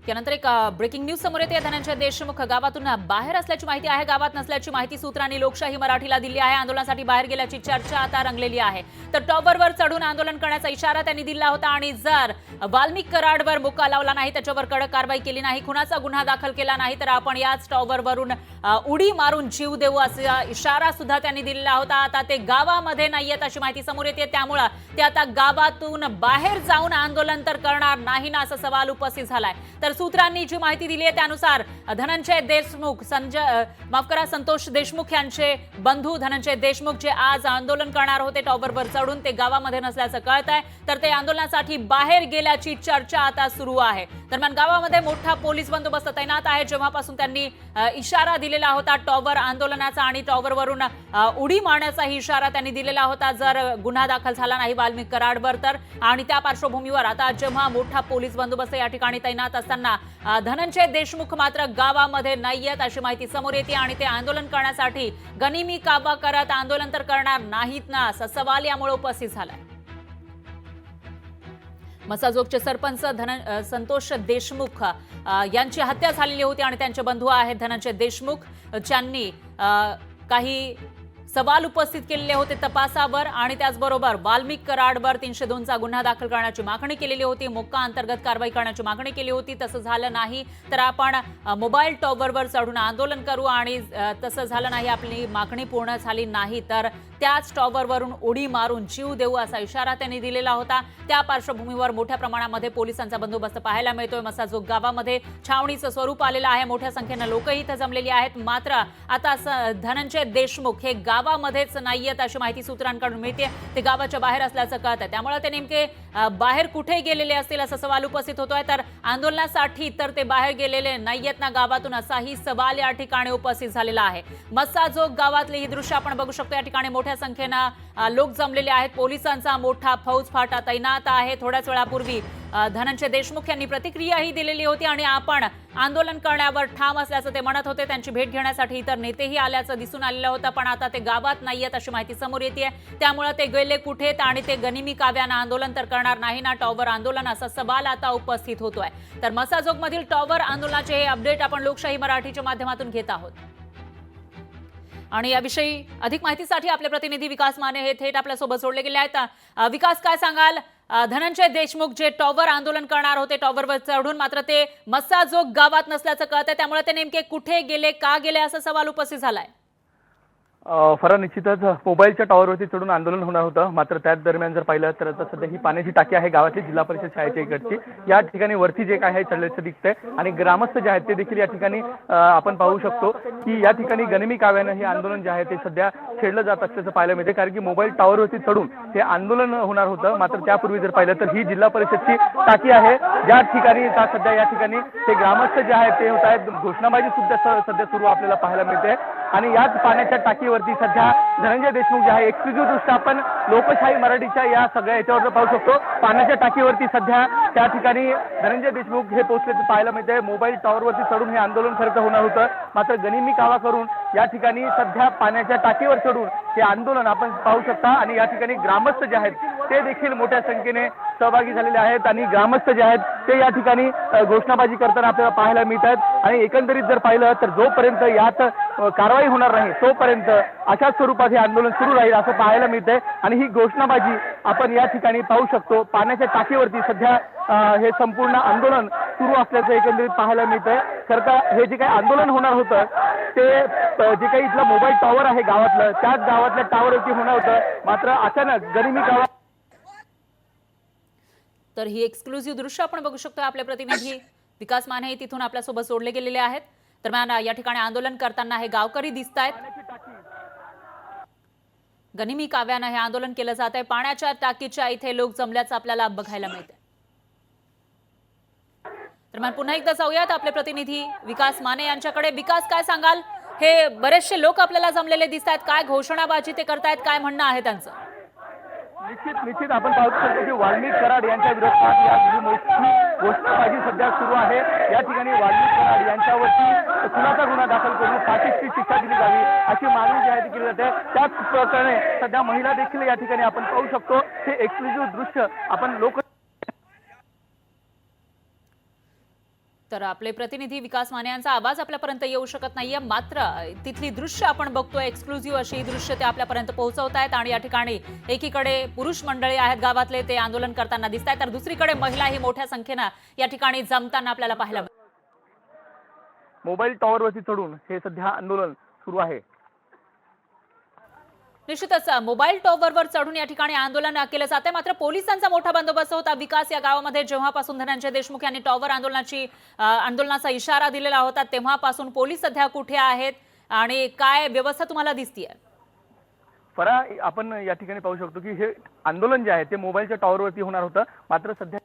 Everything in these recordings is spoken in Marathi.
त्यानंतर एक ब्रेकिंग न्यूज समोर येते। धनंजय देशमुख गावातून बाहेर असल्याची माहिती आहे। गावात नसल्याची माहिती सूत्रांनी लोकशाही मराठीला दिली आहे। आंदोलनासाठी बाहेर गेल्याची चर्चा आता रंगलेली आहे। तर टॉवरवर चढून आंदोलन करण्याचा इशारा त्यांनी दिला होता आणि जर वाल्मिक कराडवर मुक्का लावला नाही, त्याच्यावर कडक कारवाई केली नाही, खुनाचा गुन्हा दाखल केला नाही तर आपण याच टॉवरवरून उडी मारून जीव देऊ असा इशारा सुद्धा त्यांनी दिलेला होता। आता ते गावामध्ये नाहीयेत अशी माहिती समोर येते, त्यामुळे ते आता गावातून बाहेर जाऊन आंदोलन तर करणार नाही ना असा सवाल उपस्थित झालाय। तर सूत्रांनी जी माहिती दिली आहे त्यानुसार धनंजय देशमुख संतोष देशमुख यांचे बंधू धनंजय देशमुख जे आज आंदोलन करणार होते टॉवरवर चढून, ते गावामध्ये नसल्याचं कळतंय। तर ते आंदोलनासाठी बाहेर गेल्याची चर्चा आता सुरू आहे। दरम्यान गावामध्ये मोठा पोलीस बंदोबस्त तैनात आहे। जेव्हापासून त्यांनी इशारा दिलेला होता टॉवर आंदोलनाचा आणि टॉवरवरून उडी मारण्याचा इशारा त्यांनी दिलेला होता जर गुन्हा दाखल झाला नाही वाल्मिक कराडवर तर, आणि त्या पार्श्वभूमीवर आता जेव्हा मोठा पोलीस बंदोबस्त या ठिकाणी तैनात असताना धनंजय देशमुख मात्र गावामध्ये नाहीयेत अशी माहिती समोर येते आणि ते आंदोलन करण्यासाठी गनिमी काबा करत आंदोलन तर करणार नाहीत ना असा सवाल यामुळे उपस्थित झालाय। मसाजोगचे सरपंच संतोष देशमुख यांची हत्या झालेली होती आणि त्यांचे बंधू आहेत धनंजय देशमुख, ज्यांनी काही सवाल उपस्थित केलेले होते तपासावर आणि त्याचबरोबर वाल्मिक कराडवर 302 चा गुन्हा दाखल करण्याची मागणी केलेली होती, मोक्का अंतर्गत कारवाई करण्याची मागणी केली होती। तसं झालं नाही तर आपण मोबाईल टॉवरवर चढून आंदोलन करू आणि तसं झालं नाही, आपली मागणी पूर्ण झाली नाही तर त्याच टॉवरवरून उडी मारून जीव देऊ असा इशारा त्यांनी दिलेला होता। त्या पार्श्वभूमीवर मोठ्या प्रमाणामध्ये पोलिसांचा बंदोबस्त पाहायला मिळतोय। मसाजोग गावामध्ये छावणीचं स्वरूप आलेलं आहे, मोठ्या संख्येने लोकही इथं जमलेली आहेत। मात्र आता धनंजय देशमुख हे गावामध्येच नाहीयेत अशी माहिती सूत्रांकडून मिळते, ते गावाच्या बाहेर असल्याचं कळतंय। त्यामुळे ते नेमके बाहेर कुठे गेलेले असतील असा सवाल उपस्थित होतोय। तर आंदोलनासाठी तर ते बाहेर गेलेले नाहीयेत ना गावातून असाही सवाल या ठिकाणी उपस्थित झालेला आहे। मसाजोग गावातली ही दृश्य आपण बघू शकतो, या ठिकाणी मोठ्या संख्येने लोक जमलेले आहेत। पोलिसांचा मोठा फौजफाटा तैनात आहे। थोड्याच वेळापूर्वी धनंजय देशमुख यांनी प्रतिक्रियाही दिलेली होती आणि आपण आंदोलन करण्यावर ठाम असल्याचं ते म्हणत होते। त्यांची भेट घेण्यासाठी इतर नेतेही आल्याचं दिसून आलेलं होतं, पण आता ते गावात नाहीयेत अशी माहिती समोर येते। त्यामुळे ते गेले कुठेत आणि ते गनिमी काव्यानं आंदोलन तर करणार नाही ना टॉवर आंदोलन असा सवाल आता उपस्थित होतोय। तर मसाजोगमधील टॉवर आंदोलनाचे हे अपडेट आपण लोकशाही मराठीच्या माध्यमातून घेत आहोत आणि याविषयी अधिक माहितीसाठी आपले प्रतिनिधी विकास माने हे थेट आपल्यासोबत जोडले गेले आहेत। विकास, काय सांगाल? धनंजय देशमुख जे टॉवर आंदोलन करणार होते टॉवरवर चढून, मात्र ते मसाजोग गावात नसल्याचं कळतंय, त्यामुळे ते नेमके कुठे गेले, का गेले असा सवाल उपस्थित झालाय। फरार निश्चितच मोबाईलच्या टॉवरवरती चढून आंदोलन होणार होतं, मात्र त्याच दरम्यान जर पाहिलं तर आता सध्या ही पाण्याची टाकी आहे गावातली जिल्हा परिषद शाळेच्या इकडची, या ठिकाणी वरती जे काय आहे चढल्याचं दिसतंय आणि ग्रामस्थ जे आहेत ते देखील या ठिकाणी आपण पाहू शकतो की या ठिकाणी गनिमी काव्यानं हे आंदोलन जे आहे ते सध्या छेडलं जात असल्याचं पाहायला मिळते। कारण की मोबाईल टॉवरवरती चढून हे आंदोलन होणार होतं, मात्र त्यापूर्वी जर पाहिलं तर ही जिल्हा परिषदची टाकी आहे, ज्या ठिकाणी सध्या या ठिकाणी ते ग्रामस्थ जे आहेत ते होत आहेत। घोषणाबाजी सुद्धा सध्या सुरू आपल्याला पाहायला मिळते आणि याच पाण्याच्या टाकीवरती सध्या धनंजय देशमुख जे आहे एक्सक्लुझिव्ह दृष्ट्या आपण लोकशाही मराठीच्या या सगळ्या याच्यावर पाहू शकतो। पाण्याच्या टाकीवरती सध्या त्या ठिकाणी धनंजय देशमुख हे पोहोचल्याचं पाहायला मिळते। मोबाईल टॉवरवरती चढून हे आंदोलन खरं तर होणार होतं, मात्र गनिमी कावा करून या ठिकाणी सध्या पाण्याच्या टाकीवर चढून हे आंदोलन आपण पाहू शकता आणि या ठिकाणी ग्रामस्थ जे आहेत ते देखील मोठ्या संख्येने सहभागी झालेले आहेत आणि ग्रामस्थ जे आहेत ते या ठिकाणी घोषणाबाजी करताना आपल्याला पाहायला मिळत आहेत। आणि एकंदरीत जर पाहिलं तर जोपर्यंत यात कारवाई होणार नाही तोपर्यंत अशाच स्वरूपात हे आंदोलन सुरू राहील असं पाहायला मिळतंय आणि ही घोषणाबाजी आपण या ठिकाणी पाहू शकतो। पाण्याच्या टाकीवरती सध्या हे संपूर्ण आंदोलन सुरू असल्याचं एकंदरीत पाहायला मिळतंय। खरं तर हे जे काही आंदोलन होणार होतं ते जे काही इथलं मोबाईल टॉवर आहे गावातलं, त्याच गावातल्या टॉवरवरती होणार होतं, मात्र अचानक गनिमी कावा। तर ही एक्सक्लुझिव्ह दृश्य आपण बघू शकतो। आपले प्रतिनिधी विकास माने तिथून आपल्यासोबत जोडले गेलेले आहेत। दरम्यान या ठिकाणी आंदोलन करताना हे गावकरी दिसत आहेत। गनिमी काव्यानं हे आंदोलन केलं जात आहे। पाण्याच्या टाकीच्या इथे लोक जमल्याचं आपल्याला बघायला मिळतंय। दरम्यान पुन्हा एकदा जाऊयात आपले प्रतिनिधी विकास माने यांच्याकडे। विकास, काय सांगाल? हे बरेचसे लोक आपल्याला जमलेले दिसत आहेत, काय घोषणाबाजी ते करतायत, काय म्हणणं आहे त्यांचं? निश्चित आपण पाहू शकतो की वाल्मिक कराड यांच्या विरोधात या मोठी घोषणाबाजी सध्या सुरू आहे। या ठिकाणी वाल्मिक कराड यांच्यावरती खुनाचा गुन्हा दाखल करून फाशीची शिक्षा दिली जावी अशी मागणी जी आहे ती केली जाते। त्याच प्रकारे सध्या महिला देखील या ठिकाणी आपण पाहू शकतो। हे एक्सक्लुझिव्ह दृश्य आपण लोक तर आपले प्रतिनिधी विकास माने यांचा आवाज आपल्यापर्यंत येऊ शकत नाहीये, मात्र तिथली दृश्य आपण बघतोय, एक्सक्लुझिव्ह अशी दृश्य ते आपल्यापर्यंत पोहोचवतायत आणि या ठिकाणी एकीकडे पुरुष मंडळी आहेत गावातले, ते आंदोलन करताना दिसत आहेत, तर दुसरीकडे महिलाही मोठ्या संख्येनं या ठिकाणी जमताना आपल्याला पाहायला मिळतात. मोबाईल टॉवरवरती चढून हे सध्या आंदोलन सुरू आहे. निश्चितच मोबाईल टॉवरवर चढून या ठिकाणी आंदोलन केलं जाते, मात्र पोलिसांचा मोठा बंदोबस्त होता. विकास या गावामध्ये जेव्हापासून धनंजय देशमुख यांनी टॉवर आंदोलनाचा इशारा दिलेला होता तेव्हापासून पोलीस सध्या कुठे आहेत आणि काय व्यवस्था तुम्हाला दिसतीये? फरा, आपण या ठिकाणी पाहू शकतो की हे आंदोलन जे आहे ते मोबाईलच्या टॉवरवरती होणार होतं, मात्र सध्या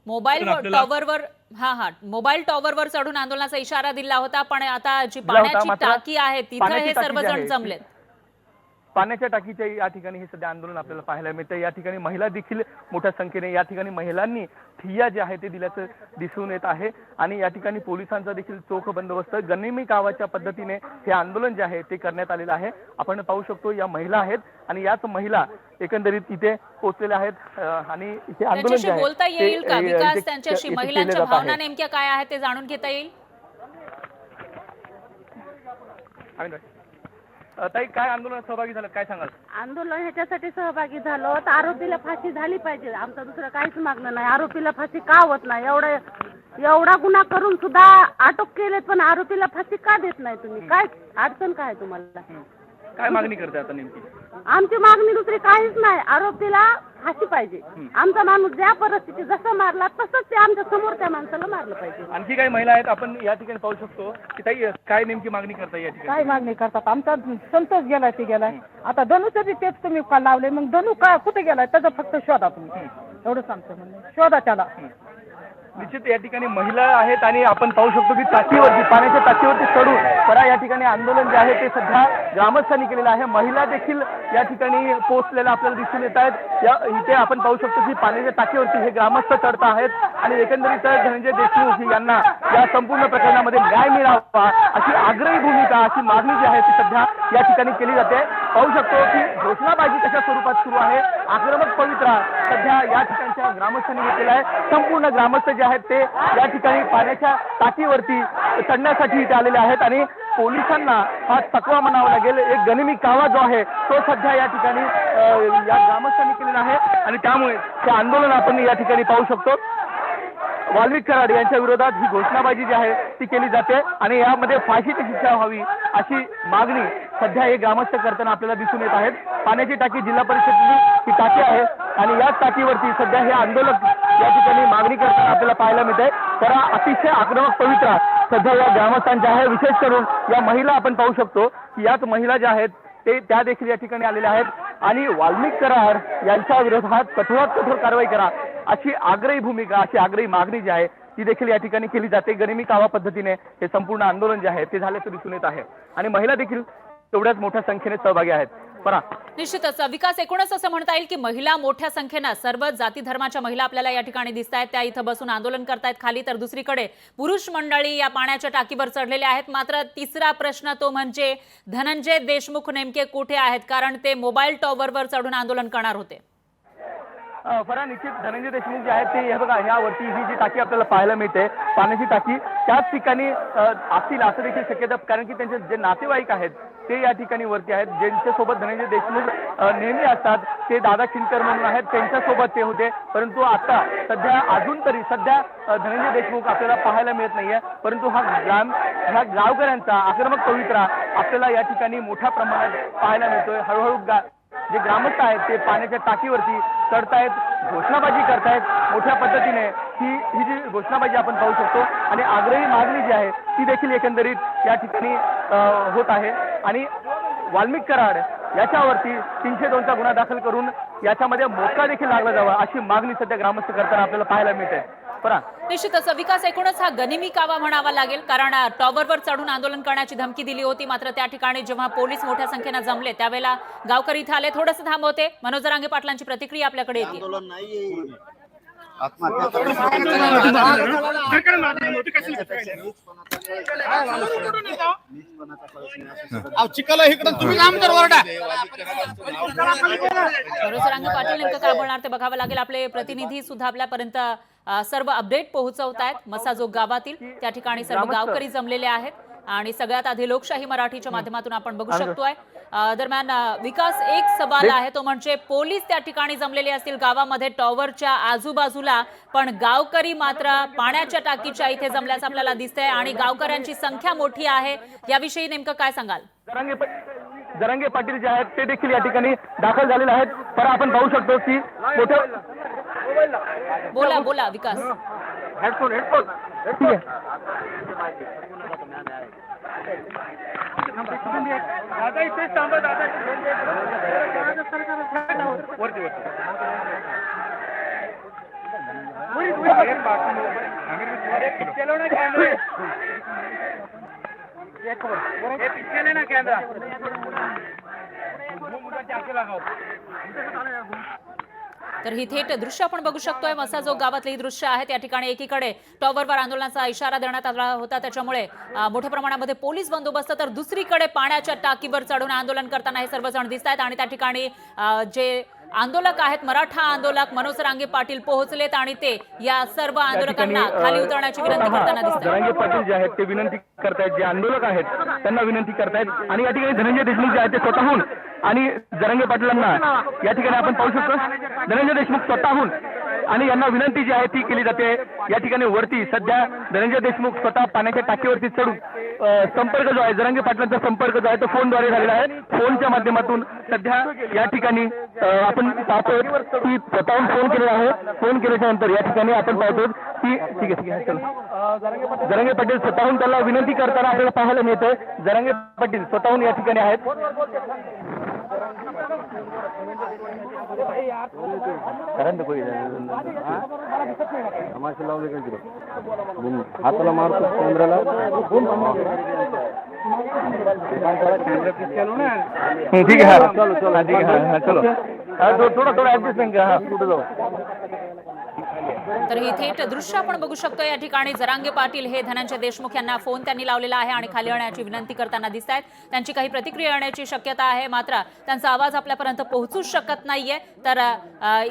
मोबाईल टॉवरवर चढून आंदोलनाचा इशारा दिला होता, पण आता जी पाण्याची टाकी आहे तिथे हे सर्वजण जमलेत. पाण्याच्या टाकीच्या या ठिकाणी हे सध्या आंदोलन आपल्याला पाहायला मिळतं. या ठिकाणी महिला देखील मोठ्या संख्येने या ठिकाणी महिलांनी ठिय्या जे आहे ते दिल्याचं दिसून येत आहे आणि या ठिकाणी पोलिसांचा देखील चोख बंदोबस्त गनिमी कावाच्या पद्धतीने हे आंदोलन जे आहे ते करण्यात आलेलं आहे. आपण पाहू शकतो या महिला आहेत आणि याच महिला एकंदरीत इथे पोहोचलेल्या आहेत आणि इथे आंदोलन जे आहे बोलता येईल का विकास, त्यांच्याशी महिलांच्या भावना नेमक्या काय आहेत ते जाणून घेता येईल? ताई, काय आंदोलनात सहभागी झालं, काय सांगाल? आंदोलन ह्याच्यासाठी सहभागी झालो तर आरोपीला फाशी झाली पाहिजे. आमचं दुसरं काहीच मागणं नाही. आरोपीला फाशी का होत नाही? एवढा गुन्हा करून सुद्धा अटक केलेत, पण आरोपीला फाशी का देत नाही तुम्ही? काय अडचण काय आहे तुम्हाला? काय मागणी करते आता नेमकी? आमची मागणी दुसरी काहीच नाही. आरोपीला फाशी पाहिजे. आमचा माणूस ज्या परिस्थितीत जसं मारला तसंच ते आमच्या समोर त्या माणसाला मारलं पाहिजे. आणखी काही महिला आहेत, आपण या ठिकाणी पाहू शकतो की ताई काय नेमकी मागणी करता या ठिकाणी? काय मागणी करतात? आमचा संतोष गेलाय, ते गेलाय. आता धनुचं बी तेच तुम्ही का लावले, मग धनु का कुठे गेलाय त्याचा फक्त शोधा तुम्ही, एवढंच आमचं म्हणणं. शोधा त्याला. निश्चित या ठिकाणी महिला आहेत आणि आपण पाहू शकतो की टाकीवरती, पाण्याच्या टाकीवरती चढून परा या ठिकाणी आंदोलन जे आहे ते सध्या ग्रामस्थांनी केलेलं आहे. महिला देखील या ठिकाणी पोहोचलेल्या आपल्याला दिसून येत आहेत. इथे आपण पाहू शकतो की पाण्याच्या टाकीवरती हे ग्रामस्थ चढत आहेत आणि एकंदरीत धनंजय देशमुख यांना या संपूर्ण प्रकरणामध्ये न्याय मिळावा अशी आग्रही भूमिका, अशी मागणी जी आहे ती सध्या या ठिकाणी केली जाते. पाहू शकतो की घोषणाबाजी कशा स्वरूपात सुरू आहे. आक्रमक पवित्रा सध्या या ठिकाणच्या ग्रामस्थांनी घेतलेला आहे. संपूर्ण ग्रामस्थ जे आहेत ते या ठिकाणी पाण्याच्या टाकीवरती चढण्यासाठी इथे आलेले आहेत आणि पोलिसांना हा तकवा म्हणावा लागेल. एक गनिमी कावा जो आहे तो सध्या या ठिकाणी या ग्रामस्थांनी केलेला आहे आणि त्यामुळे हे आंदोलन आपण या ठिकाणी पाहू शकतो. वाल्मिक कराड यांच्या विरोधात ही घोषणाबाजी जी आहे ती केली जाते आणि यामध्ये फाशीची शिक्षा व्हावी अशी मागणी सध्या हे ग्रामस्थ करताना आपल्याला दिसून येत आहेत. पाण्याची टाकी जिल्हा परिषदेची ही टाकी आहे आणि याच टाकीवरती सध्या हे आंदोलक या ठिकाणी मागणी करताना आपल्याला पाहायला मिळते. तर अतिशय आक्रमक पवित्रा सध्या या ग्रामस्थांच्या आहे. विशेष करून या महिला आपण पाहू शकतो की याच महिला ज्या आहेत त्या देखील या ठिकाणी आलेल्या आहेत आणि वाल्मिक कराड यांच्या विरोधात कठोरात कठोर कारवाई करा अशी आग्रही भूमिका, अशी आग्रही मागणी जी आहे ती देखील या ठिकाणी केली जाते. गनिमी कावा पद्धतीने हे संपूर्ण आंदोलन जे आहे ते झाल्याचं दिसून येत आहे आणि महिला देखील तेवढ्याच मोठ्या संख्येने सहभागी आहेत. परा, निश्चितच विकास, एकूणच असं म्हणता येईल की महिला मोठ्या संख्येनं, सर्व जाती धर्माच्या महिला आपल्याला या ठिकाणी दिसत आहेत. त्या इथं बसून आंदोलन करतायत खाली, तर दुसरीकडे पुरुष मंडळी या पाण्याच्या टाकीवर चढलेले आहेत. मात्र तिसरा प्रश्न तो म्हणजे धनंजय देशमुख नेमके कुठे आहेत, कारण ते मोबाईल टॉवरवर चढून आंदोलन करणार होते. फरा, निश्चित धनंजय देशमुख जे आहेत ते हे बघा यावरती ही जी टाकी आपल्याला पाहायला मिळते पाण्याची टाकी त्याच ठिकाणी असतील असं देखील शक्यता, कारण की त्यांचे जे नातेवाईक आहेत ते या ठिकाणी वरती आहेत. ज्यांच्यासोबत धनंजय देशमुख नेहमी असतात ते दादा खिंडकर म्हणून आहेत, त्यांच्यासोबत ते होते. परंतु आता सध्या अजून तरी सध्या धनंजय देशमुख आपल्याला पाहायला मिळत नाहीये. परंतु ह्या गावकऱ्यांचा आक्रमक पवित्रा आपल्याला या ठिकाणी मोठ्या प्रमाणात पाहायला मिळतोय. हळूहळू जे ग्रामस्थ आहेत ते पाण्याच्या टाकीवरती चढतायत, घोषणाबाजी करतायत मोठ्या पद्धतीने. ही जी घोषणाबाजी आपण पाहू शकतो आणि आग्रही मागणी जी आहे ती देखील एकंदरीत या ठिकाणी होत आहे आणि वाल्मिक कराड याच्यावरती 302चा गुन्हा दाखल करून याच्यामध्ये मोका देखील लागला जावा अशी मागणी सध्या ग्रामस्थ करताना आपल्याला पाहायला मिळते. निश्चितच विकास, एकूणच हा गनिमी कावा म्हणावा लागेल, कारण टॉवरवर चढून आंदोलन करण्याची धमकी दिली होती. मात्र त्या ठिकाणी जेव्हा पोलीस मोठ्या संख्येनं जमले त्यावेळेला गावकरी इथे आले, थोडंसं थांबवते. मनोज जरांगे पाटलांची प्रतिक्रिया आपल्याकडे येते. मनोज जरांगे पाटील नेमकं काय बोलणार ते बघावं लागेल. आपले प्रतिनिधी सुद्धा आपल्यापर्यंत सर्व अपडेट पोहोचवत आहेत मसाजोग गावातील. त्या ठिकाणी सर्व गावकरी जमलेले आहेत आणि सगळ्यात आधी लोकशाही मराठीच्या माध्यमातून आपण बघू शकतोय. दरम्यान विकास, एक सवाल आहे तो म्हणजे पोलीस त्या ठिकाणी जमलेले असतील गावामध्ये टॉवरच्या आजूबाजूला, पण गावकरी मात्र पाण्याच्या टाकीच्या इथे जमल्याचं आपल्याला दिसतंय आणि गावकऱ्यांची संख्या मोठी आहे. याविषयी नेमकं काय सांगाल? जरांगे पाटील जे आहेत ते देखील या ठिकाणी दाखल झालेले आहेत. पण आपण पाहू शकतो की बोला बोला विकास. हेडफोन ठीक आहे. दादा इथेच थांबा दादा. वरती तर ही थेट दृश्य आपण बघू शकतोय. मसाजोग गावातले ही दृश्य आहेत. या ठिकाणी एकीकडे टॉवरवर आंदोलनाचा इशारा देण्यात आला होता, त्याच्यामुळे मोठ्या प्रमाणामध्ये पोलीस बंदोबस्त, तर दुसरीकडे पाण्याच्या टाकीवर चढून आंदोलन करताना हे सर्वजण दिसत आहेत. आणि त्या ठिकाणी जे आंदोलक आहेत, मराठा आंदोलक मनोज रांगे पाटील पोहोचलेत आणि ते या सर्व आंदोलकांना खाली उतरण्याची विनंती करताना दिसतात. जरांगे पाटील जे आहेत ते विनंती करतायत, जे आंदोलक आहेत त्यांना विनंती करतायत. आणि या ठिकाणी धनंजय देशमुख जे आहेत ते स्वतःहून आणि जरांगे पाटलांना या ठिकाणी आपण पाहू शकतो धनंजय देशमुख स्वतःहून आणि यांना विनंती जी आहे ती केली जाते. या ठिकाणी वरती सध्या धनंजय देशमुख स्वतः पाण्याच्या टाकीवरती चढून संपर्क जो आहे जरांगे पाटलांचा संपर्क जो आहे तो फोनद्वारे झालेला आहे. फोनच्या माध्यमातून सध्या या ठिकाणी आपण पाहतोय की स्वतःहून फोन केलेला आहे. फोन केल्याच्या नंतर या ठिकाणी आपण पाहतो की ठीक आहे चला जरांगे पाटील स्वतःहून त्याला विनंती करताना आपल्याला पाहायला मिळतंय. जरांगे पाटील स्वतःहून या ठिकाणी आहेत. हाताला मारतो केंद्राला ठीक आहे चलो चलो ठीक आहे चलो थोडं ऍडजस्टमेंट हा पुढे जाऊ. तर ही थेट दृश्य आपण बघू शकतो. या ठिकाणी जरांगे पाटील हे धनंजय देशमुख यांना फोन त्यांनी लावलेला आहे आणि खाली येण्याची विनंती करताना दिसत आहेत. त्यांची काही प्रतिक्रिया येण्याची शक्यता आहे, मात्र त्यांचा आवाज आपल्यापर्यंत पोहोचूच शकत नाहीये. तर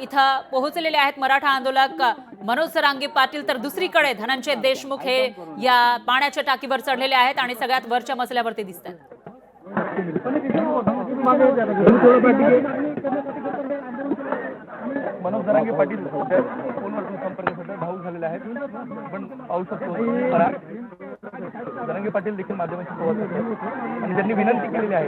इथं पोहोचलेले आहेत मराठा आंदोलक मनोज रांगे पाटील, तर दुसरीकडे धनंजय देशमुख हे या पाण्याच्या टाकीवर चढलेले आहेत आणि सगळ्यात वरच्या मजल्यावरती दिसत आहेत. मनोज जरांगे पाटील फोनवरतून संपर्क सध्या भाऊक झालेले आहेत. पण पाहू शकतो जरांगे पाटील देखील माध्यमांशी पोहोचत आहेत आणि त्यांनी विनंती केलेली आहे.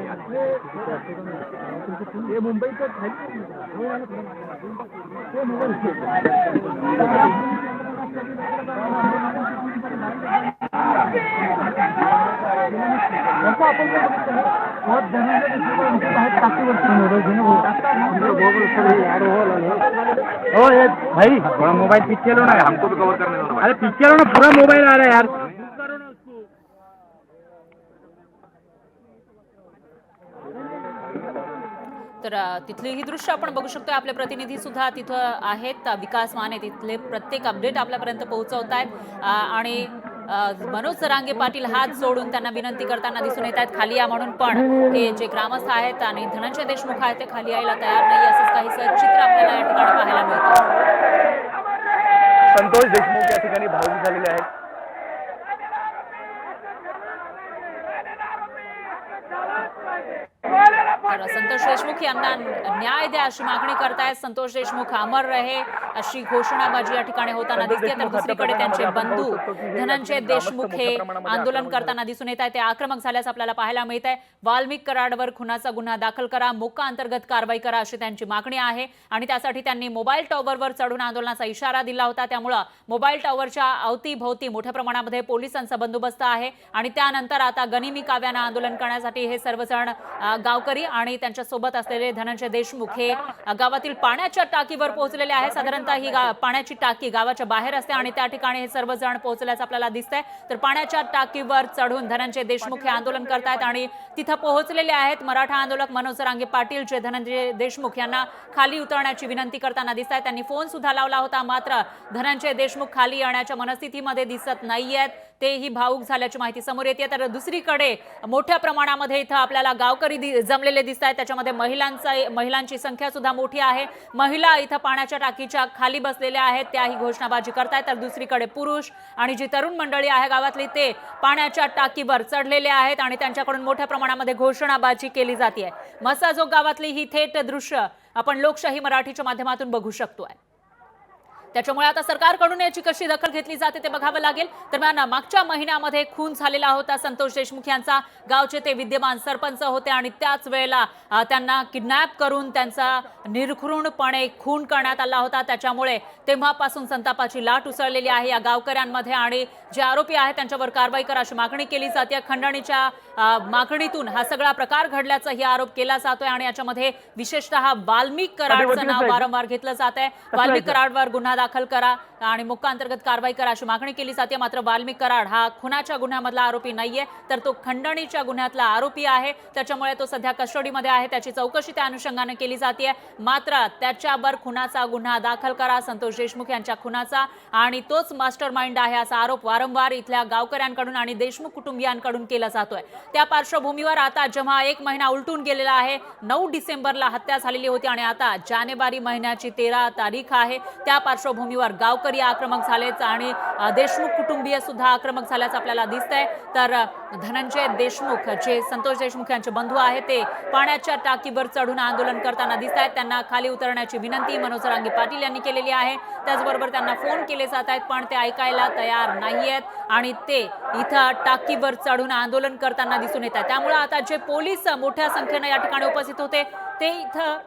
भाई थोड़ा मोबाइल पीछे लो ना, हमको भी कवर करने दो. अरे पीछे लो ना, पूरा मोबाइल आ रहा है यार. तर तिथली ही दृश्य आपण बघू शकतो. आपले प्रतिनिधी सुद्धा तिथं आहेत, विकास माने तिथले प्रत्येक अपडेट आपल्यापर्यंत पोहोचवत आहेत आणि मनोज रांगे पाटील हात जोडून त्यांना विनंती करताना दिसून येत आहेत खाली या म्हणून. पण हे जे ग्रामस्थ आहेत आणि धनंजय देशमुख आहेत ते खाली यायला तयार नाही, असंच काहीसं चित्र आपल्याला या ठिकाणी पाहायला मिळतं. संतोष देशमुख या ठिकाणी भाऊक झालेले आहेत. तर संतोष देशमुख यांना न्याय द्या अशी मागणी करतायत. संतोष देशमुख अमर रहे अशी घोषणाबाजी या ठिकाणी होताना दिसते. तर दुसरीकडे त्यांचे बंधू धनंजय देशमुख हे आंदोलन करताना दिसून येत आहे. ते आक्रमक झाल्याचं आपल्याला पाहायला मिळत आहे. वाल्मिक कराडवर खुनाचा गुन्हा दाखल करा, मोका अंतर्गत कारवाई करा अशी त्यांची मागणी आहे आणि त्यासाठी त्यांनी मोबाईल टॉवरवर चढून आंदोलनाचा इशारा दिला होता. त्यामुळे मोबाईल टॉवरच्या अवतीभोवती मोठ्या प्रमाणामध्ये पोलिसांचा बंदोबस्त आहे आणि त्यानंतर आता गनिमी काव्यानं आंदोलन करण्यासाठी हे सर्वजण गावकरी आणि त्यांच्या सोबत असलेले धनंजय देशमुख हे गावातील पाण्याच्या टाकीवर पोहोचलेले आहे. साधारणतः ही पाण्याची टाकी गावाच्या बाहेर असते आणि त्या ठिकाणी हे सर्वजण पोहोचल्याचं आपल्याला दिसतंय. तर पाण्याच्या टाकीवर चढून धनंजय देशमुख हे आंदोलन करतायत आणि तिथं पोहोचलेले आहेत मराठा आंदोलक मनोज रांगे पाटील, जे धनंजय देशमुख यांना खाली उतरण्याची विनंती करताना दिसत आहेत. त्यांनी फोन सुद्धा लावला होता, मात्र धनंजय देशमुख खाली येण्याच्या मनस्थितीमध्ये दिसत नाहीयेत. तेही भावूक झाल्याची माहिती समोर येते. तर दुसरीकडे मोठ्या प्रमाणामध्ये इथं आपल्याला गावकरी जमलेले दिसत आहेत. त्याच्यामध्ये महिलांची संख्या सुद्धा मोठी आहे. महिला इथं पाण्याच्या टाकीच्या खाली बसलेल्या आहेत, त्याही घोषणाबाजी करतायत. तर दुसरीकडे पुरुष आणि जी तरुण मंडळी आहे गावातली ते पाण्याच्या टाकीवर चढलेले आहेत आणि त्यांच्याकडून मोठ्या प्रमाणामध्ये घोषणाबाजी केली जाते. मसाजोग गावातली ही थेट दृश्य आपण लोकशाही मराठीच्या माध्यमातून बघू शकतोय. त्याच्यामुळे आता सरकारकडून याची कशी दखल घेतली जाते ते बघावं लागेल. दरम्यान मागच्या महिन्यामध्ये खून झालेला होता संतोष देशमुख यांचा. गावचे ते विद्यमान सरपंच होते आणि त्याच वेळेला त्यांना किडनॅप करून त्यांचा निर्घृणपणे खून करण्यात आला होता. त्याच्यामुळे तेव्हापासून संतापाची लाट उसळलेली आहे या गावकऱ्यांमध्ये आणि जे आरोपी आहेत त्यांच्यावर कारवाई करा अशी मागणी केली जाते. खंडणीच्या मागणीतून हा सगळा प्रकार घडल्याचाही आरोप केला जातोय आणि याच्यामध्ये विशेषतः वाल्मिक कराडचं नाव वारंवार घेतलं जात आहे. वाल्मिक कराडवर गुन्हा दाखल करा आणि मोक्का अंतर्गत कारवाई करा अशी मागणी केली जाते. मात्र वाल्मिक कराड हा खुनाच्या गुन्ह्यामधला आरोपी नाहीये, तर तो खंडणीच्या गुन्ह्यातला आरोपी आहे. त्याच्यामुळे तो सध्या कस्टडीमध्ये आहे. त्याची चौकशी त्या अनुषंगाने केली जाते. मात्र त्याच्यावर खुनाचा गुन्हा दाखल करा, संतोष देशमुख यांच्या खुनाचा, आणि तोच मास्टर माइंड आहे असा आरोप वारंवार इथल्या गावकऱ्यांकडून आणि देशमुख कुटुंबियांकडून केला जातोय. त्या पार्श्वभूमीवर आता जेव्हा एक महिना उलटून गेलेला आहे, 9 डिसेंबरला हत्या झालेली होती आणि आता जानेवारी महिन्याची 13 तारीख आहे, त्या पार्श्वभूमीवर गावकरी आक्रमक झालेत आणि देशमुख कुटुंबीय सुद्धा आक्रमक झाल्याचं आपल्याला दिसतंय. तर धनंजय देशमुख जे संतोष देशमुख यांचे बंधू आहेत ते पाण्याच्या टाकीवर चढून आंदोलन करताना दिसत आहेत. त्यांना खाली उतरण्याची विनंती मनोज रांगे पाटील यांनी केलेली आहे. त्याचबरोबर त्यांना फोन केले जात आहेत पण ते ऐकायला तयार नाहीयेत आणि ते इथं टाकीवर चढून आंदोलन करताना दिसून येत आहेत. त्यामुळे आता जे पोलीस मोठ्या संख्येने या ठिकाणी उपस्थित होते ते इथं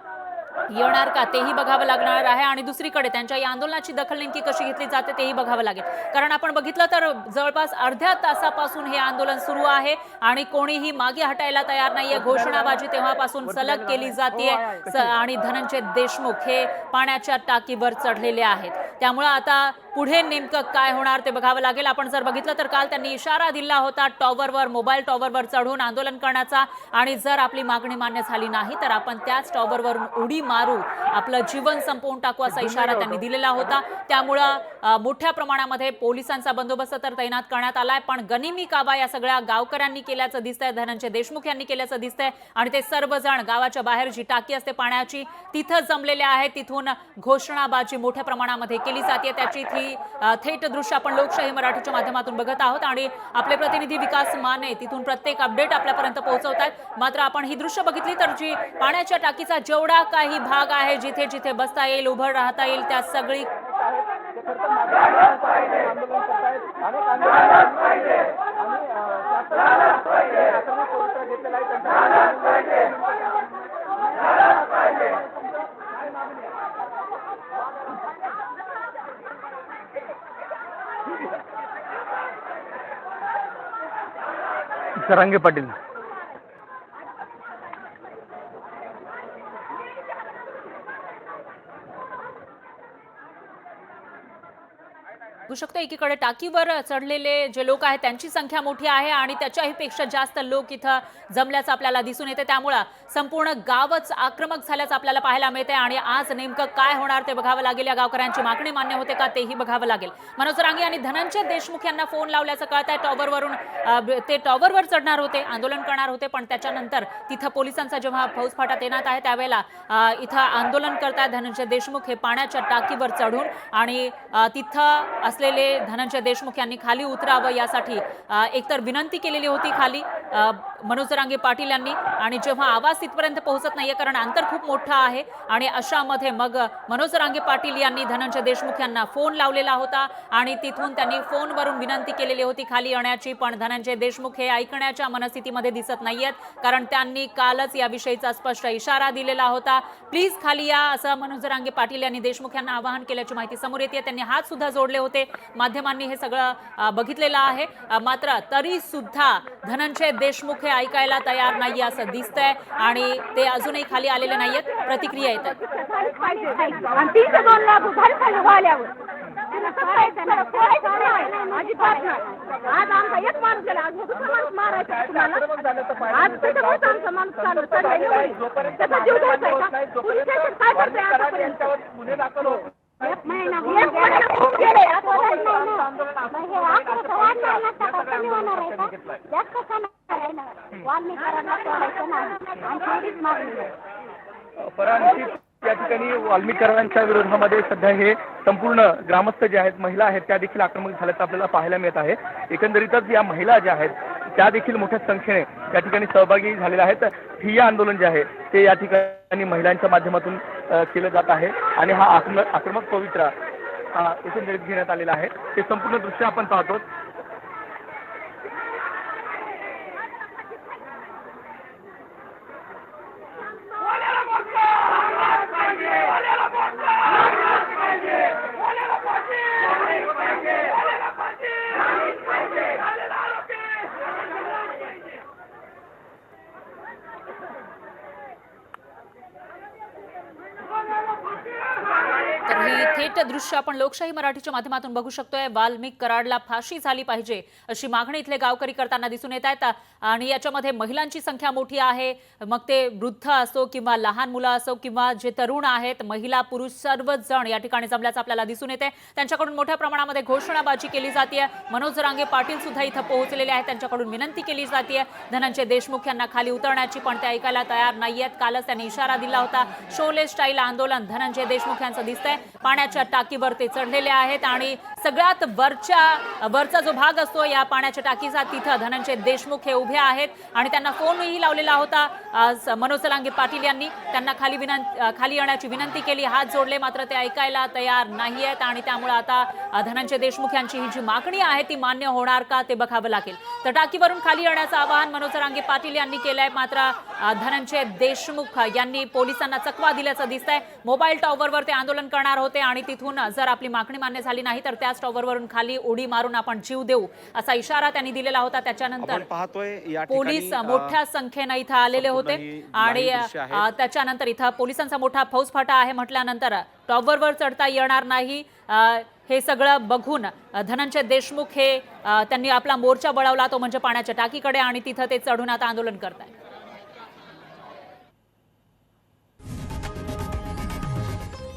येणार का तेही बघावं लागणार आहे आणि दुसरीकडे त्यांच्या या आंदोलनाची दखल नेमकी कशी घेतली जाते तेही बघावं लागेल. कारण आपण बघितलं तर जवळपास अर्ध्या तासापासून हे आंदोलन सुरू आहे आणि कोणीही मागे हटायला तयार नाहीये. घोषणाबाजी तेव्हापासून सलग केली जाते आणि धनंजय देशमुख हे पाण्याच्या टाकीवर चढलेले आहेत. त्यामुळे आता पुढे नेमकं काय होणार ते बघावं लागेल. आपण जर बघितलं तर काल त्यांनी इशारा दिला होता टॉवरवर, मोबाईल टॉवरवर चढून आंदोलन करण्याचा आणि जर आपली मागणी मान्य झाली नाही तर आपण त्याच टॉवरवरून उडी मारू, आपलं जीवन संपवून टाकू असा इशारा त्यांनी दिलेला होता. त्यामुळं मोठ्या प्रमाणामध्ये पोलिसांचा बंदोबस्त तर तैनात करण्यात आलाय पण गनिमी कावा या सगळ्या गावकऱ्यांनी केल्याचं दिसतंय, धनंजय देशमुख यांनी केल्याचं दिसतंय आणि ते सर्वजण गावाच्या बाहेर जी टाकी असते पाण्याची तिथं जमलेले आहेत. तिथून घोषणाबाजी मोठ्या प्रमाणामध्ये केली जाते. त्याची थेट दृश्य आपण लोकशाही मराठीच्या माध्यमातून बघत आहोत आणि आपले प्रतिनिधी विकास माने तिथून प्रत्येक अपडेट आपल्यापर्यंत पोहोचवतात. मात्र आपण ही दृश्य बघितली तर जी पाण्याच्या टाकीचा जेवढा काही भाग आहे जिथे जिथे बसता येईल, उभं राहता येईल त्या सगळी रांगे पाटील बघू शकतो एकीकडे टाकीवर चढलेले जे लोक आहेत त्यांची संख्या मोठी आहे आणि त्याच्याही पेक्षा जास्त लोक इथं जमल्याचं आपल्याला दिसून येते. त्यामुळे संपूर्ण गावच आक्रमक झाल्याचं आपल्याला पाहायला मिळते आणि आज नेमकं काय होणार ते बघावं लागेल. या गावकऱ्यांची मागणी मान्य होते का तेही बघावं लागेल. मनोज रांगे आणि धनंजय देशमुख यांना फोन लावल्याचं कळत आहे. टॉवरवरून ते टॉवरवर चढणार होते, आंदोलन करणार होते पण त्याच्यानंतर तिथं पोलिसांचा जेव्हा फौजफाटा तैनात आहे त्यावेळेला इथं आंदोलन करतायत धनंजय देशमुख हे पाण्याच्या टाकीवर चढून आणि तिथं असलेले धनंजय देशमुख यांनी खाली उतरावं यासाठी एकतर विनंती केलेली होती खाली मनोज रांगे पाटील यांनी आणि जेव्हा आवाज तिथपर्यंत पोहोचत नाहीये कारण अंतर खूप मोठं आहे आणि अशामध्ये मग मनोज रांगे पाटील यांनी धनंजय देशमुख यांना फोन लावलेला होता आणि तिथून त्यांनी फोनवरून विनंती केलेली होती खाली येण्याची पण धनंजय देशमुख हे ऐकण्याच्या मनस्थितीमध्ये दिसत नाहीयेत कारण त्यांनी कालच याविषयीचा स्पष्ट इशारा दिलेला होता. प्लीज खाली या असं मनोज रांगे पाटील यांनी देशमुख यांना आवाहन केल्याची माहिती समोर येते. त्यांनी हात सुद्धा जोडले होते. माध्यमांनी हे सगळं बघितलेलं आहे मात्र तरी सुद्धा धनंजय देशमुख हे ऐकायला तयार नाही असं दिसतंय आणि ते अजूनही खाली आलेले नाहीयेत. प्रतिक्रिया येतात. आज आमचा एक माणूस गेला, आज दुसरा माणूस मारायचा तुम्हाला. आज त्याच्यामुळे आमचा माणूस चालू त्याचा जीव द्यायचा आहे का? पोलीस स्टेशन काय करतंय आतापर्यंत? एक महिना या ठिकाणी वाल्मीकरांच्या विरोधामध्ये सध्या हे संपूर्ण ग्रामस्थ जे आहेत, महिला आहेत, त्या देखील आक्रमक झाल्याचं आपल्याला पाहायला मिळत आहे. एकंदरीतच या महिला ज्या आहेत त्या देखील मोठ्या संख्येने या ठिकाणी सहभागी झालेल्या आहेत. ठिय्या आंदोलन जे आहे ते या ठिकाणी महिलांच्या माध्यमातून केलं जात आहे आणि हा आक्रमक पवित्रा एकंदरीत घेण्यात आलेला आहे. ते संपूर्ण दृश्य आपण पाहतो. तर ही थेट दृश्य आपण लोकशाही मराठीच्या माध्यमातून बघू शकतोय. वाल्मिक कराडला फाशी झाली पाहिजे अशी मागणी इथले गावकरी करताना दिसून येत आहेत आणि याच्यामध्ये महिलांची संख्या मोठी आहे. मग ते वृद्ध असो किंवा लहान मुलं असो किंवा जे तरुण आहेत, महिला पुरुष सर्वच जण या ठिकाणी जमल्याचं आपल्याला दिसून येते. त्यांच्याकडून मोठ्या प्रमाणामध्ये घोषणाबाजी केली जाते. मनोज रांगे पाटील सुद्धा इथं पोहोचलेले आहेत. त्यांच्याकडून विनंती केली जाते धनंजय देशमुख यांना खाली उतरण्याची, पण ते ऐकायला तयार नाहीयेत. कालच त्यांनी इशारा दिला होता. शोले स्टाईल आंदोलन धनंजय देशमुख यांचं दिसतंय. पाण्याच्या टाकीवर ते चढलेले आहेत आणि सगळ्यात वरचा जो भाग असतो या पाण्याच्या टाकीचा, तिथं धनंजय देशमुख हे उभे आहेत आणि त्यांना फोनही लावलेला होता मनोज रांगे पाटील यांनी. त्यांना खाली येण्याची विनंती केली, हात जोडले, मात्र ते ऐकायला तयार नाहीयेत आणि त्यामुळे आता धनंजय देशमुख यांची ही जी मागणी आहे ती मान्य होणार का ते बघावं लागेल. तर टाकीवरून खाली येण्याचं आवाहन मनोज रांगे पाटील यांनी केलंय, मात्र धनंजय देशमुख यांनी पोलिसांना चकवा दिल्याचं दिसतंय. मोबाईल टॉवरवर ते आंदोलन करणार होते आणि तिथून जर आपली मागणी मान्य झाली नाही तर त्याच टॉवरवरून खाली उडी मारून आपण जीव देऊ असा इशारा त्यांनी दिलेला होता. त्याच्यानंतर पोलीस मोठ्या संख्येनं इथं आलेले होते आणि त्याच्यानंतर इथं पोलिसांचा मोठा फौजफाटा आहे म्हटल्यानंतर टॉवरवर चढता येणार नाही. हे सगळं बघून धनंजय देशमुख हे त्यांनी आपला मोर्चा वळवला, तो म्हणजे पाण्याच्या टाकीकडे, आणि तिथं ते चढून आता आंदोलन करतायत.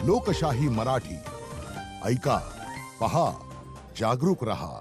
लोकशाही मराठी ऐका, पहा, जागरूक रहा.